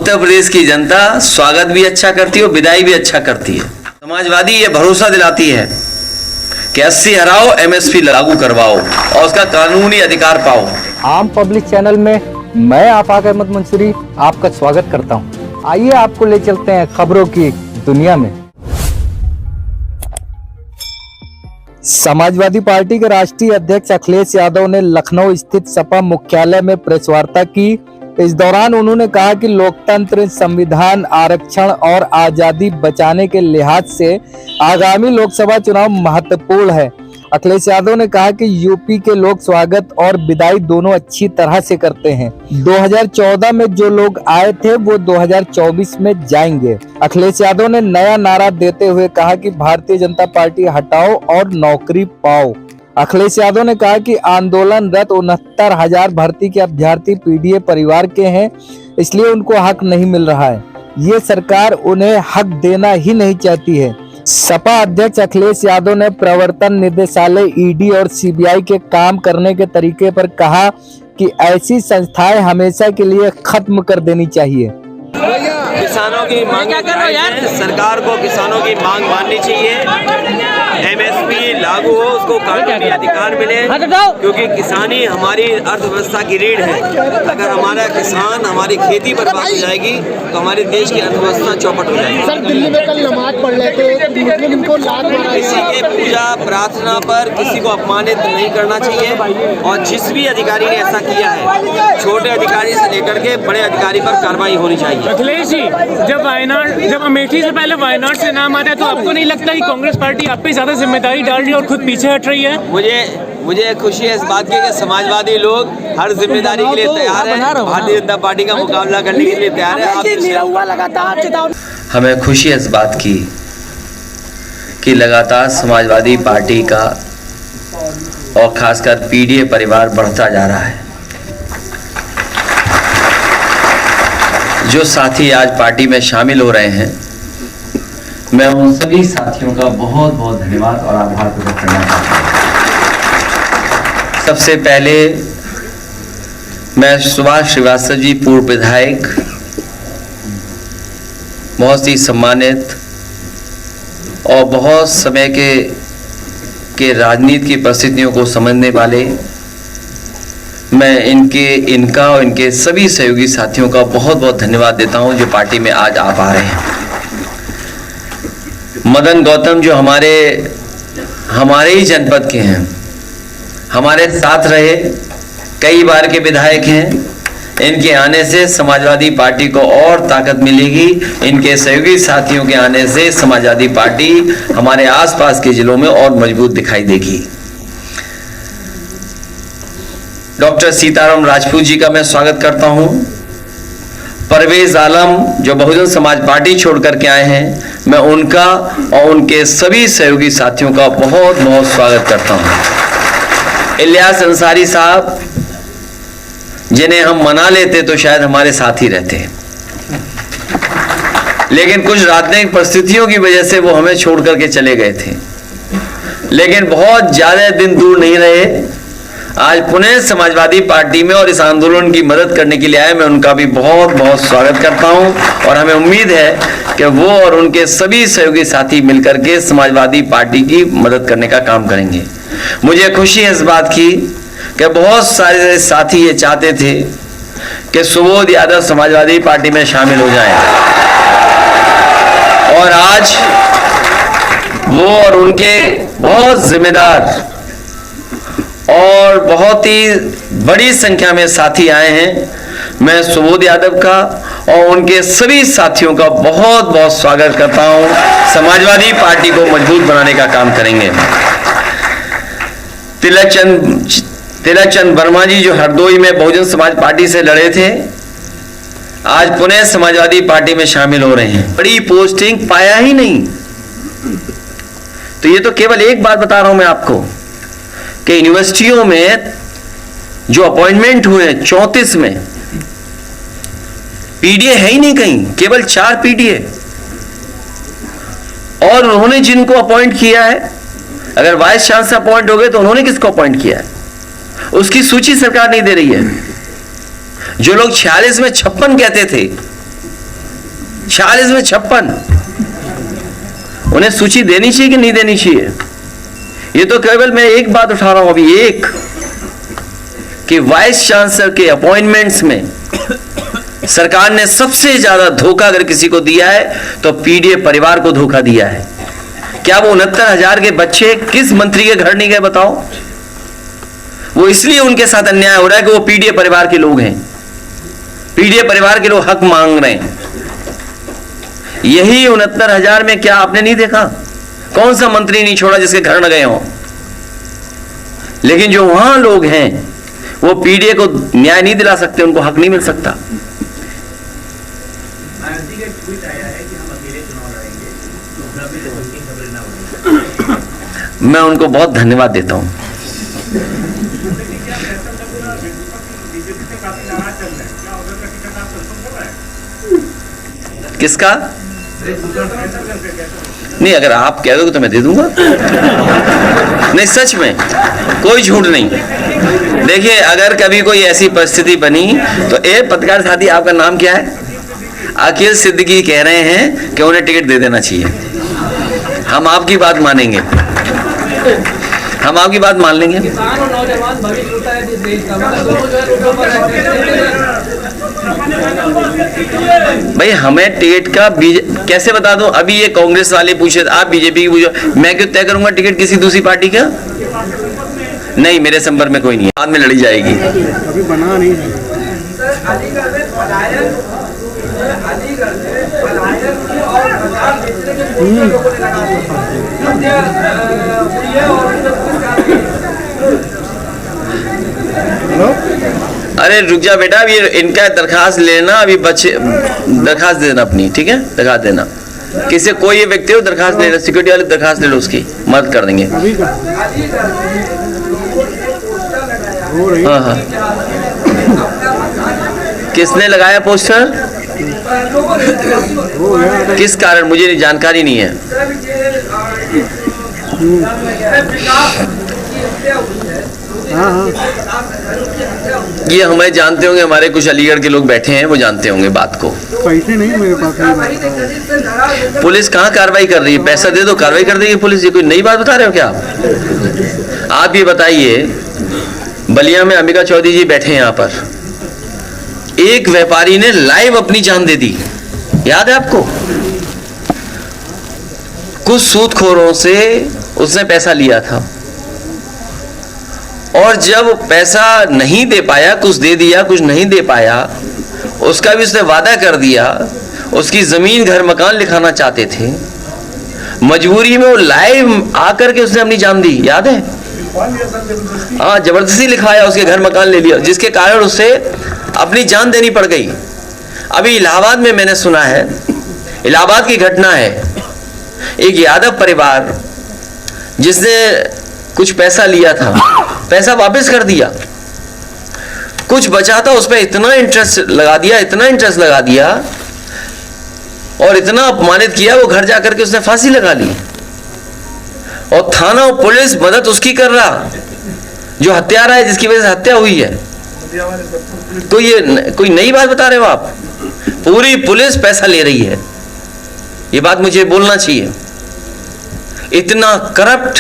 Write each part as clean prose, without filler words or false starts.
उत्तर प्रदेश की जनता स्वागत भी अच्छा करती है और विदाई भी अच्छा करती है। समाजवादी ये भरोसा दिलाती है कि 80 हराओ, MSP लागू करवाओ और उसका कानूनी अधिकार पाओ। आम पब्लिक चैनल में मैं आफाक अहमद मंसूरी आपका स्वागत करता हूं। आइए आपको ले चलते हैं खबरों की दुनिया में। समाजवादी पार्टी के राष्ट्रीय अध्यक्ष अखिलेश यादव ने लखनऊ स्थित सपा मुख्यालय में प्रेस वार्ता की। इस दौरान उन्होंने कहा कि लोकतंत्र, संविधान, आरक्षण और आजादी बचाने के लिहाज से आगामी लोकसभा चुनाव महत्वपूर्ण है। अखिलेश यादव ने कहा कि यूपी के लोग स्वागत और विदाई दोनों अच्छी तरह से करते हैं। 2014 में जो लोग आए थे वो 2024 में जाएंगे। अखिलेश यादव ने नया नारा देते हुए कहा कि भारतीय जनता पार्टी हटाओ और नौकरी पाओ। अखिलेश यादव ने कहा कि आंदोलनरत 69,000 भर्ती के अभ्यर्थी पीडीए परिवार के हैं, इसलिए उनको हक नहीं मिल रहा है। ये सरकार उन्हें हक देना ही नहीं चाहती है। सपा अध्यक्ष अखिलेश यादव ने प्रवर्तन निदेशालय, ईडी और सीबीआई के काम करने के तरीके पर कहा कि ऐसी संस्थाएं हमेशा के लिए खत्म कर देनी चाहिए। किसानों की मांग, सरकार को किसानों की मांग माननी चाहिए। MSP लागू हो, उसको कानूनी अधिकार मिले, क्योंकि किसानी हमारी अर्थव्यवस्था की रीढ़ है। अगर हमारा किसान, हमारी खेती बर्बाद हो जाएगी तो हमारे देश की अर्थव्यवस्था चौपट हो जाएगी। सर, दिल्ली में कल नमाज पढ़ रहे थे, मुस्लिम को लात मारा। किसी के पूजा प्रार्थना पर किसी को अपमानित नहीं करना चाहिए और जिस भी अधिकारी ने ऐसा किया है, छोटे अधिकारी से लेकर के बड़े अधिकारी पर कार्रवाई होनी चाहिए। अखिलेश जी, जब अमेठी से पहले वायनाड से नाम आता है तो आपको नहीं लगता कि कांग्रेस पार्टी आप पे ज्यादा जिम्मेदारी डाल रही है और खुद पीछे हट रही है? मुझे खुशी है इस बात की कि समाजवादी लोग हर जिम्मेदारी के लिए तैयार है, भारतीय जनता पार्टी का मुकाबला करने के लिए तैयार है। हमें खुशी है इस बात की कि लगातार समाजवादी पार्टी का और खासकर पीडीए परिवार बढ़ता जा रहा है। जो साथी आज पार्टी में शामिल हो रहे हैं, मैं उन सभी साथियों का बहुत बहुत धन्यवाद और आभार प्रकट करना चाहता हूँ। सबसे पहले मैं सुभाष श्रीवास्तव जी, पूर्व विधायक, बहुत ही सम्मानित और बहुत समय के राजनीति की परिस्थितियों को समझने वाले, मैं इनका और इनके सभी सहयोगी साथियों का बहुत बहुत धन्यवाद देता हूं जो पार्टी में आज आ पा रहे हैं। मदन गौतम जो हमारे ही जनपद के हैं, हमारे साथ रहे, कई बार के विधायक हैं, इनके आने से समाजवादी पार्टी को और ताकत मिलेगी। इनके सहयोगी साथियों के आने से समाजवादी पार्टी हमारे आसपास के जिलों में और मजबूत दिखाई देगी। डॉक्टर सीताराम राजपूत जी का मैं स्वागत करता हूं। परवेज आलम जो बहुजन समाज पार्टी छोड़ करके आए हैं, मैं उनका और उनके सभी सहयोगी साथियों का बहुत बहुत स्वागत करता हूं। इलियास अंसारी साहब, जिन्हें हम मना लेते तो शायद हमारे साथ ही रहते, लेकिन कुछ राजनीतिक परिस्थितियों की वजह से वो हमें छोड़ करके चले गए थे, लेकिन बहुत ज्यादा दिन दूर नहीं रहे। आज पुणे समाजवादी पार्टी में और इस आंदोलन की मदद करने के लिए आए, मैं उनका भी बहुत बहुत स्वागत करता हूं और हमें उम्मीद है कि वो और उनके सभी सहयोगी साथी मिलकर के समाजवादी पार्टी की मदद करने का काम करेंगे। मुझे खुशी है इस बात की कि बहुत सारे साथी ये चाहते थे कि सुबोध यादव समाजवादी पार्टी में शामिल हो जाएं और आज वो और उनके बहुत जिम्मेदार और बहुत ही बड़ी संख्या में साथी आए हैं। मैं सुबोध यादव का और उनके सभी साथियों का बहुत बहुत स्वागत करता हूं। समाजवादी पार्टी को मजबूत बनाने का काम करेंगे। तिलक चंद वर्मा जी जो हरदोई में बहुजन समाज पार्टी से लड़े थे, आज पुणे समाजवादी पार्टी में शामिल हो रहे हैं। बड़ी पोस्टिंग पाया ही नहीं। तो ये तो केवल एक बात बता रहा हूं मैं आपको कि यूनिवर्सिटियों में जो अपॉइंटमेंट हुए 34 में पीडीए है ही नहीं कहीं, केवल 4 पीडीए। और उन्होंने जिनको अपॉइंट किया है, अगर वाइस चांसलर अपॉइंट हो गए तो उन्होंने किसको अपॉइंट किया है, उसकी सूची सरकार नहीं दे रही है। जो लोग 46 में 56 कहते थे, 46 में 56। उन्हें सूची देनी चाहिए कि नहीं देनी चाहिए? ये तो केवल मैं एक बात उठा रहा हूं अभी, एक कि वाइस चांसलर के अपॉइंटमेंट्स में सरकार ने सबसे ज्यादा धोखा अगर किसी को दिया है तो पीडीए परिवार को धोखा दिया है। क्या वो 69,000 के बच्चे किस मंत्री के घर नहीं गए बताओ? वो इसलिए उनके साथ अन्याय हो रहा है कि वो पीडीए परिवार के लोग हैं, पीडीए परिवार के लोग हक मांग रहे हैं। यही 69,000 में क्या आपने नहीं देखा? कौन सा मंत्री नहीं छोड़ा जिसके घर न गए हो? लेकिन जो वहां लोग हैं वो पीडीए को न्याय नहीं दिला सकते, उनको हक नहीं मिल सकता। मैं उनको बहुत धन्यवाद देता हूं। किसका? नहीं, अगर आप कह दोगे तो मैं दे दूंगा। नहीं, सच में कोई झूठ नहीं। देखिए, अगर कभी कोई ऐसी परिस्थिति बनी तो पत्रकार साथी, आपका नाम क्या है? अखिल सिद्दीकी कह रहे हैं कि उन्हें टिकट दे देना चाहिए। हम आपकी बात मानेंगे, हम आपकी बात मान लेंगे। भाई हमें टिकट का कैसे बता दूं? अभी ये कांग्रेस वाले पूछे, आप बीजेपी की पूछो, मैं क्यों तय करूंगा टिकट किसी दूसरी पार्टी का? नहीं, मेरे संपर्क में कोई नहीं है, बाद में लड़ी जाएगी। अभी बना नहीं है। अरे रुक जा बेटा, अभी इनका दरखास्त लेना, अभी बच्चे दरखास्त देना अपनी, ठीक है? दरखास्त देना, किसी कोई व्यक्ति हो दरखास्त लेना, सिक्योरिटी वाले दरखास्त ले लो, उसकी मदद कर देंगे। हाँ हाँ, किसने लगाया पोस्टर? किस कारण? मुझे जानकारी नहीं है। ये हमें जानते होंगे, हमारे कुछ अलीगढ़ के लोग बैठे हैं, वो जानते होंगे बात को। पैसे नहीं मेरे पास। पुलिस कहाँ कार्रवाई कर रही है? पैसा दे दो कार्रवाई कर देगी पुलिस। ये कोई नई बात बता रहे हो क्या आप ये बताइए, बलिया में अंबिका चौधरी जी बैठे हैं यहाँ पर, एक व्यापारी ने लाइव अपनी जान दे दी, याद है आपको? कुछ सूदखोरों से उसने पैसा लिया था और जब पैसा नहीं दे पाया, कुछ दे दिया कुछ नहीं दे पाया, उसका भी उसने वादा कर दिया, उसकी जमीन घर मकान लिखाना चाहते थे, मजबूरी में वो लाइव आकर के उसने अपनी जान दी, याद है? हाँ, जबरदस्ती लिखवाया, उसके घर मकान ले लिया, जिसके कारण उसे अपनी जान देनी पड़ गई। अभी इलाहाबाद में मैंने सुना है, इलाहाबाद की घटना है, एक यादव परिवार जिसने कुछ पैसा लिया था, पैसा वापस कर दिया, कुछ बचा था उस पर इतना इंटरेस्ट लगा दिया, इतना इंटरेस्ट लगा दिया और इतना अपमानित किया, वो घर जाकर के उसने फांसी लगा ली। और थाना और पुलिस मदद उसकी कर रहा जो हत्यारा है, जिसकी वजह से हत्या हुई है। तो ये कोई नई बात बता रहे हो आप? पूरी पुलिस पैसा ले रही है, ये बात मुझे बोलना चाहिए। इतना करप्ट,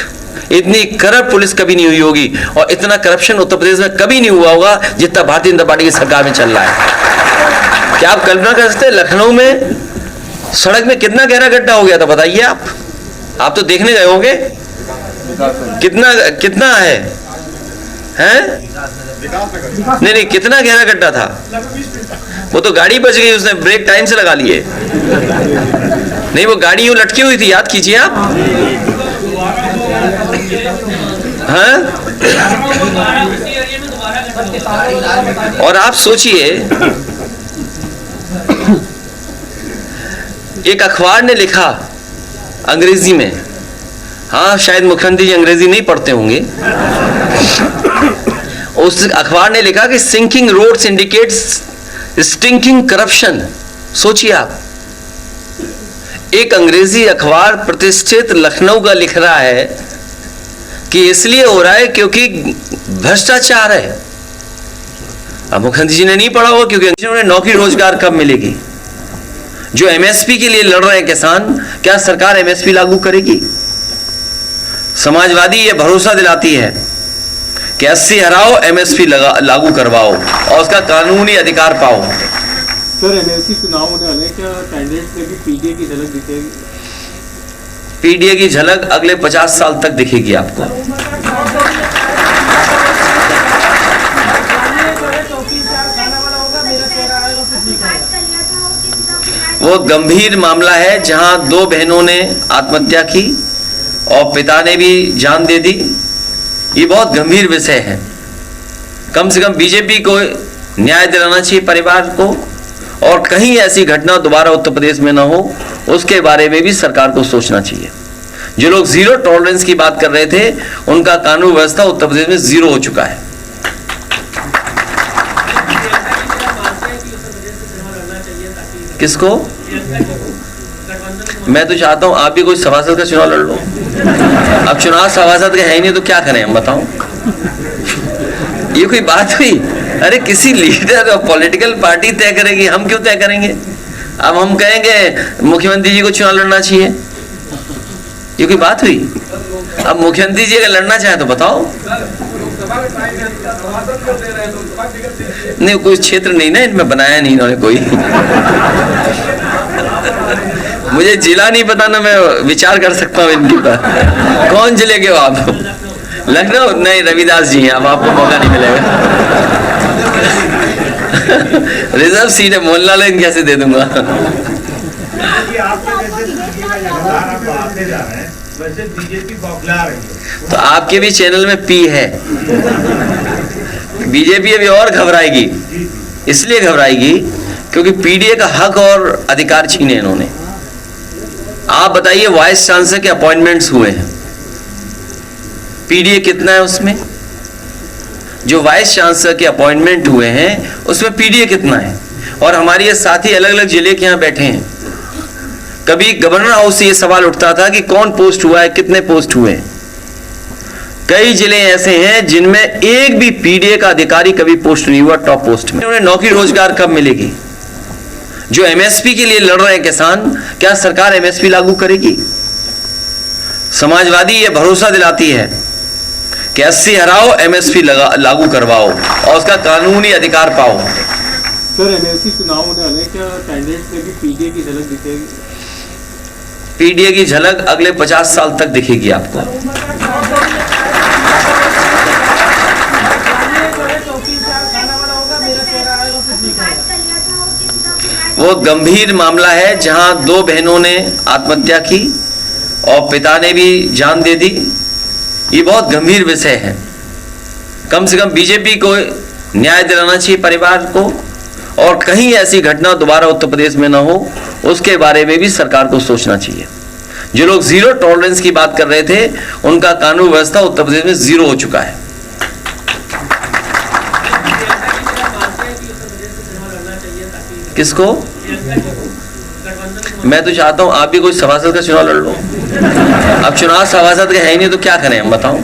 इतनी करप्ट पुलिस कभी नहीं हुई होगी और इतना करप्शन उत्तर प्रदेश में कभी नहीं हुआ होगा जितना भारतीय जनता पार्टी की सरकार में चल रहा है। क्या आप कल्पना कर सकते हैं लखनऊ में सड़क में कितना गहरा गड्ढा हो गया था? बताइए आप तो देखने गए होंगे, कितना कितना है? नहीं, कितना गहरा गड्ढा था? वो तो गाड़ी बच गई, उसने ब्रेक टाइम से लगा लिए। नहीं, वो गाड़ी यूं लटकी हुई थी, याद कीजिए आप। हाँ? और आप सोचिए, एक अखबार ने लिखा अंग्रेजी में, हाँ शायद मुख्यमंत्री जी अंग्रेजी नहीं पढ़ते होंगे, उस अखबार ने लिखा कि sinking roads indicates stinking corruption. सोचिए आप, एक अंग्रेजी अखबार प्रतिष्ठित लखनऊ का लिख रहा है कि इसलिए हो रहा है क्योंकि भ्रष्टाचार है। अब मुख्यमंत्री जी ने नहीं पढ़ा होगा क्योंकि उन्हें नौकरी रोजगार कब मिलेगी, जो एमएसपी के लिए लड़ रहे हैं किसान, क्या सरकार एमएसपी लागू करेगी? समाजवादी ये भरोसा दिलाती है कि 80 हराओ, एमएसपी लागू करवाओ और उसका कानूनी अधिकार पाओ। सर, एमएलसी चुनाव होने वाले हैं, क्या कैंडिडेट्स में भी पीडीए की झलक दिखेगी? पीडीए की झलक अगले 50 साल तक दिखेगी आपको। वो गंभीर मामला है जहां 2 बहनों ने आत्महत्या की और पिता ने भी जान दे दी। ये बहुत गंभीर विषय है। कम से कम बीजेपी को न्याय दिलाना चाहिए परिवार को, और कहीं ऐसी घटना दोबारा उत्तर प्रदेश में ना हो, उसके बारे में भी सरकार को सोचना चाहिए। जो लोग जीरो टॉलरेंस की बात कर रहे थे, उनका कानून व्यवस्था उत्तर प्रदेश में जीरो हो चुका है। किसको? मैं तो चाहता हूं आप भी कोई सभासद का चुनाव लड़ लो। अब चुनाव सभासद के है ही नहीं तो क्या करें हम, बताओ। ये कोई बात हुई? अरे किसी लीडर और पॉलिटिकल पार्टी तय करेगी, हम क्यों तय करेंगे? अब हम कहेंगे मुख्यमंत्री जी को चुनाव लड़ना चाहिए, ये कोई बात हुई? अब मुख्यमंत्री जी अगर लड़ना चाहे तो बताओ। नहीं, कोई क्षेत्र नहीं ना इनमें बनाया नहीं इन्होंने कोई। मुझे जिला नहीं पता ना, मैं विचार कर सकता हूँ इनके पर। कौन जिले के हो आप? लखनऊ? नहीं, रविदास जी हैं, अब आपको मौका नहीं मिलेगा। रिजर्व सीट है, मोहनलाल कैसे दे दूंगा? तो आपके भी चैनल में पी है। बीजेपी अभी और घबराएगी, इसलिए घबराएगी क्योंकि पीडीए का हक और अधिकार छीने इन्होंने। आप बताइए, वाइस चांसलर के अपॉइंटमेंट्स हुए हैं, पीडीए कितना है उसमें? जो वाइस चांसलर के अपॉइंटमेंट हुए हैं उसमें पीडीए कितना है? और हमारे ये साथी अलग अलग जिले के यहाँ बैठे हैं। कभी गवर्नर हाउस से ये सवाल उठता था कि कौन पोस्ट हुआ है, कितने पोस्ट हुए हैं। कई जिले ऐसे हैं जिनमें एक भी पीडीए का अधिकारी कभी पोस्ट नहीं हुआ टॉप पोस्ट में। उन्हें नौकरी रोजगार कब मिलेगी? जो एमएसपी के लिए लड़ रहे हैं किसान, क्या सरकार एमएसपी लागू करेगी? समाजवादी ये भरोसा दिलाती है कि 80 हराओ, एमएसपी लागू करवाओ और उसका कानूनी अधिकार पाओ। सर, एमएलसी चुनाव होने वाले हैं, क्या कैंडिडेट्स में भी पीडीए की झलक दिखेगी? पीडीए की झलक अगले 50 साल तक दिखेगी आपको। वो गंभीर मामला है जहां 2 बहनों ने आत्महत्या की और पिता ने भी जान दे दी। ये बहुत गंभीर विषय है। कम से कम बीजेपी को न्याय दिलाना चाहिए परिवार को, और कहीं ऐसी घटना दोबारा उत्तर प्रदेश में ना हो, उसके बारे में भी सरकार को सोचना चाहिए। जो लोग जीरो टॉलरेंस की बात कर रहे थे, उनका कानून व्यवस्था उत्तर प्रदेश में जीरो हो चुका है। किसको? मैं तो चाहता हूं आप भी कोई सभासद का चुनाव लड़ लो। अब चुनाव सभासद के है ही नहीं तो क्या करें हम, बताओ।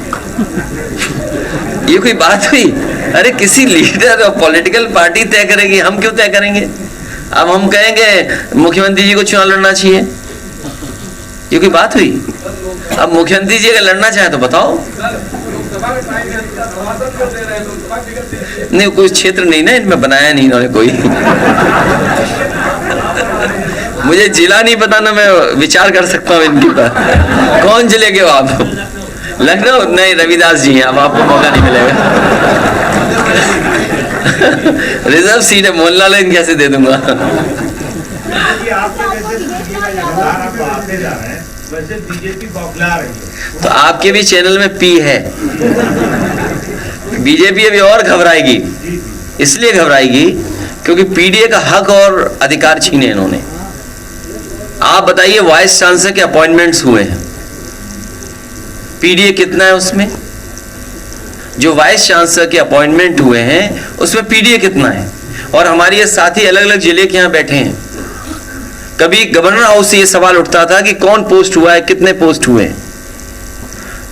ये कोई बात हुई? अरे किसी लीडर और पॉलिटिकल पार्टी तय करेगी, हम क्यों तय करेंगे? अब हम कहेंगे मुख्यमंत्री जी को चुनाव लड़ना चाहिए, ये कोई बात हुई? अब मुख्यमंत्री जी अगर लड़ना चाहे तो बताओ। नहीं, कोई क्षेत्र नहीं ना इनमें बनाया नहीं इन्होंने कोई। मुझे जिला नहीं पता ना, मैं विचार कर सकता हूँ इनके पर। कौन जिले के हो आप? लखनऊ? नहीं, रविदास जी हैं, अब आपको मौका नहीं मिलेगा। रिजर्व सीट है, मोहनलाल कैसे दे दूंगा? तो आपके भी चैनल में पी है। बीजेपी अभी और घबराएगी, इसलिए घबराएगी क्योंकि पीडीए का हक और अधिकार छीने इन्होंने। आप बताइए, वाइस चांसलर के अपॉइंटमेंट्स हुए हैं, पीडीए कितना है उसमें? जो वाइस चांसलर के अपॉइंटमेंट हुए हैं उसमें पीडीए कितना है? और हमारे ये साथी अलग अलग जिले के यहाँ बैठे हैं। कभी गवर्नर हाउस से ये सवाल उठता था कि कौन पोस्ट हुआ है, कितने पोस्ट हुए हैं।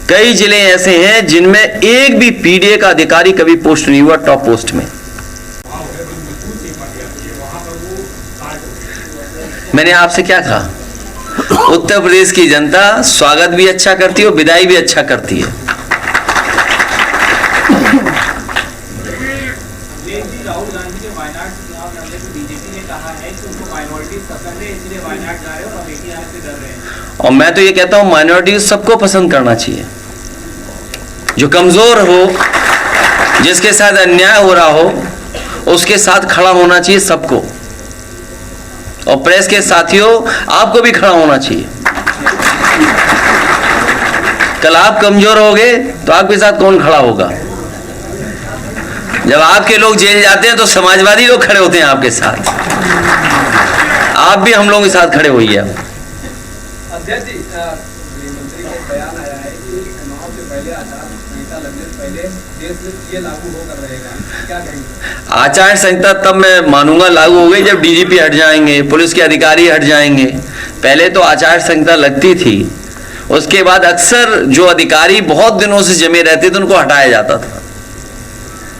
कई जिले ऐसे हैं जिनमें एक भी पीडीए का अधिकारी कभी पोस्ट नहीं हुआ टॉप पोस्ट में। मैंने आपसे क्या कहा? उत्तर प्रदेश की जनता स्वागत भी अच्छा करती है और विदाई भी अच्छा करती है। राहुल गांधी के वायनाड चुनाव लड़ने को बीजेपी ने कहा है कि उनको माइनॉरिटीज पसंद है, इसलिए वायनाड जा रहे हैं और अमेठी आने से डर रहे हैं। और मैं तो ये कहता हूं माइनॉरिटीज सबको पसंद करना चाहिए। जो कमजोर हो, जिसके साथ अन्याय हो रहा हो, उसके साथ खड़ा होना चाहिए सबको। और प्रेस के साथियों, आपको भी खड़ा होना चाहिए। कल आप कमजोर होगे तो आपके साथ कौन खड़ा होगा? जब आपके लोग जेल जाते हैं तो समाजवादी लोग खड़े होते हैं आपके साथ। आप भी हम लोगों के साथ खड़े होइए। अध्यक्ष जी, गृहमंत्री का बयान आया है कि चुनाव से पहले आचार संहिता लगने से पहले देश में ये लागू होकर रहेगा, क्या कहेंगे? आचार संहिता तब मैं मानूंगा लागू हो गई जब डीजीपी हट जाएंगे, पुलिस के अधिकारी हट जाएंगे। पहले तो आचार संहिता लगती थी, उसके बाद अक्सर जो अधिकारी बहुत दिनों से जमे रहते थे उनको हटाया जाता था।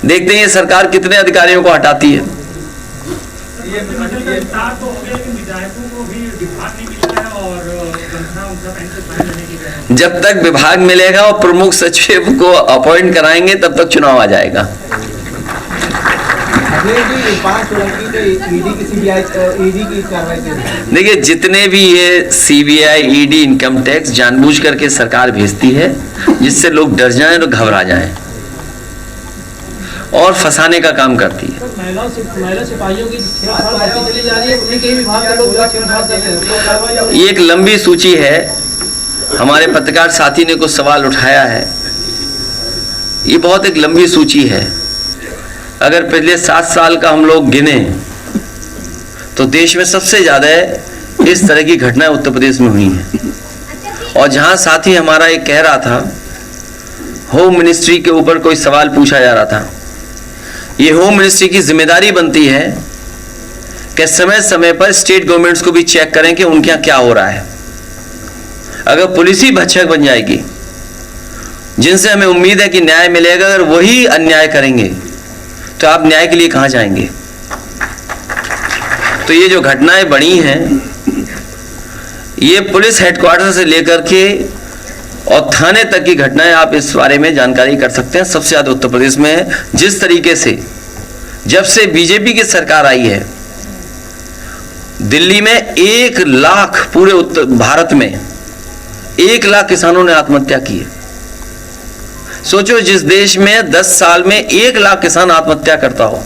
देखते हैं ये सरकार कितने अधिकारियों को हटाती है। जब तक विभाग मिलेगा और प्रमुख सचिव को अपॉइंट कराएंगे तब तक चुनाव आ जाएगा। देखिए, जितने भी ये सीबीआई, ईडी, इनकम टैक्स जानबूझ करके सरकार भेजती है जिससे लोग डर जाएं और घबरा जाएं और फंसाने का काम करती है। महिला सिपाहियों की चली जा रही है, उनके विभाग के लोग ये एक लंबी सूची है। हमारे पत्रकार साथी ने कुछ सवाल उठाया है। ये बहुत एक लंबी सूची है। अगर पिछले 7 साल का हम लोग गिने तो देश में सबसे ज्यादा इस तरह की घटनाएं उत्तर प्रदेश में हुई हैं। और जहां साथी हमारा एक कह रहा था, होम मिनिस्ट्री के ऊपर कोई सवाल पूछा जा रहा था। ये होम मिनिस्ट्री की जिम्मेदारी बनती है कि समय समय पर स्टेट गवर्नमेंट्स को भी चेक करें कि उनके यहाँ क्या हो रहा है। अगर पुलिस ही भक्षक बन जाएगी, जिनसे हमें उम्मीद है कि न्याय मिलेगा, अगर वही अन्याय करेंगे तो आप न्याय के लिए कहां जाएंगे? तो ये जो घटनाएं बढ़ी हैं, ये पुलिस हेडक्वार्टर से लेकर के और थाने तक की घटनाएं, आप इस बारे में जानकारी कर सकते हैं। सबसे ज्यादा उत्तर प्रदेश में है। जिस तरीके से जब से बीजेपी की सरकार आई है, दिल्ली में 1 लाख, पूरे उत्तर भारत में 1 लाख किसानों ने आत्महत्या की है। सोचो, जिस देश में 10 साल में 1 लाख किसान आत्महत्या करता हो,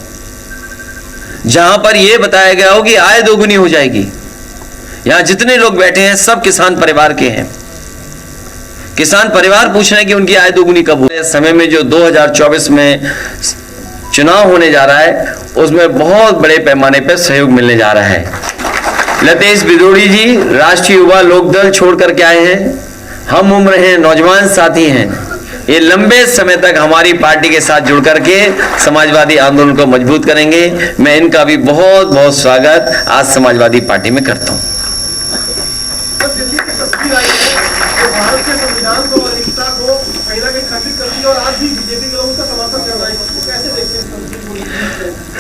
जहां पर यह बताया गया हो कि आय दोगुनी हो जाएगी। यहां जितने लोग बैठे हैं सब किसान परिवार के हैं। किसान परिवार पूछ रहे हैं कि उनकी आय दोगुनी कब हो। इस समय में जो 2024 में चुनाव होने जा रहा है, उसमें बहुत बड़े पैमाने पर सहयोग मिलने जा रहा है। लतेश बिदोड़ी जी राष्ट्रीय युवा लोकदल छोड़ करके आए हैं। हम उम्र हैं, नौजवान साथी हैं। ये लंबे समय तक हमारी पार्टी के साथ जुड़ करके समाजवादी आंदोलन को मजबूत करेंगे। मैं इनका भी बहुत बहुत स्वागत आज समाजवादी पार्टी में करता हूं। भारत के संविधान को और एकता को कहीं ना कहीं खंडित करती है और आज भी बीजेपी के लोग उसका समर्थन कर रहे हैं, उसको कैसे देखते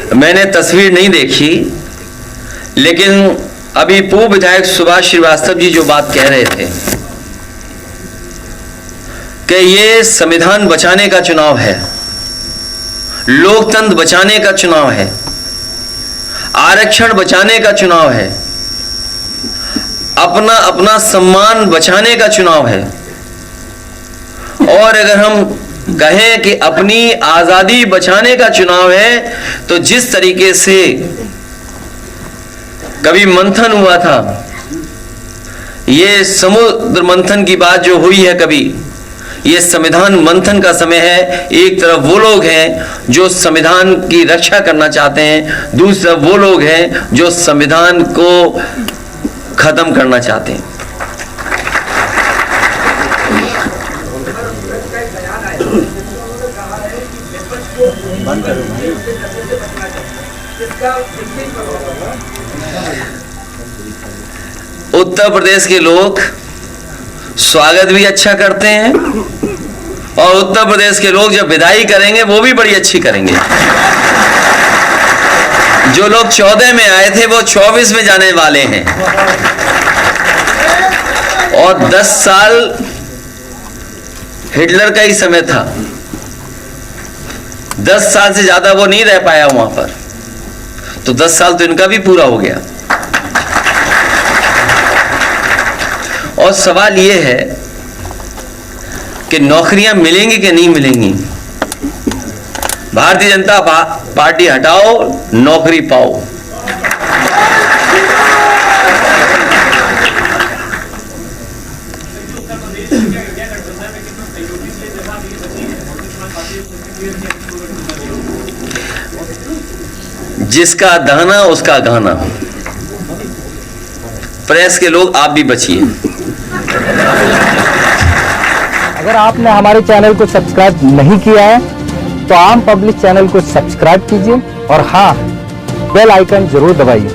हैं? मैंने तस्वीर नहीं देखी, लेकिन अभी पूर्व विधायक सुभाष श्रीवास्तव जी जो बात कह रहे थे कि ये संविधान बचाने का चुनाव है, लोकतंत्र बचाने का चुनाव है, आरक्षण बचाने का चुनाव है, अपना अपना सम्मान बचाने का चुनाव है। और अगर हम कहें कि अपनी आजादी बचाने का चुनाव है, तो जिस तरीके से कभी मंथन हुआ था, ये समुद्र मंथन की बात जो हुई है कभी, ये संविधान मंथन का समय है। एक तरफ वो लोग हैं जो संविधान की रक्षा करना चाहते हैं, दूसरी तरफ वो लोग हैं जो संविधान को खत्म करना चाहते हैं। उत्तर प्रदेश के लोग स्वागत भी अच्छा करते हैं और उत्तर प्रदेश के लोग जब विदाई करेंगे वो भी बड़ी अच्छी करेंगे। जो लोग 14 में आए थे वो 24 में जाने वाले हैं, और 10 साल हिटलर का ही समय था। 10 साल से ज्यादा वो नहीं रह पाया वहां पर, तो 10 साल तो इनका भी पूरा हो गया। और सवाल ये है कि नौकरियां मिलेंगी कि नहीं मिलेंगी। भारतीय जनता पार्टी हटाओ, नौकरी पाओ। जिसका दाना उसका गाना। प्रेस के लोग आप भी बचिए। अगर आपने हमारे चैनल को सब्सक्राइब नहीं किया है तो आम पब्लिक चैनल को सब्सक्राइब कीजिए और हाँ, बेल आइकन जरूर दबाइए।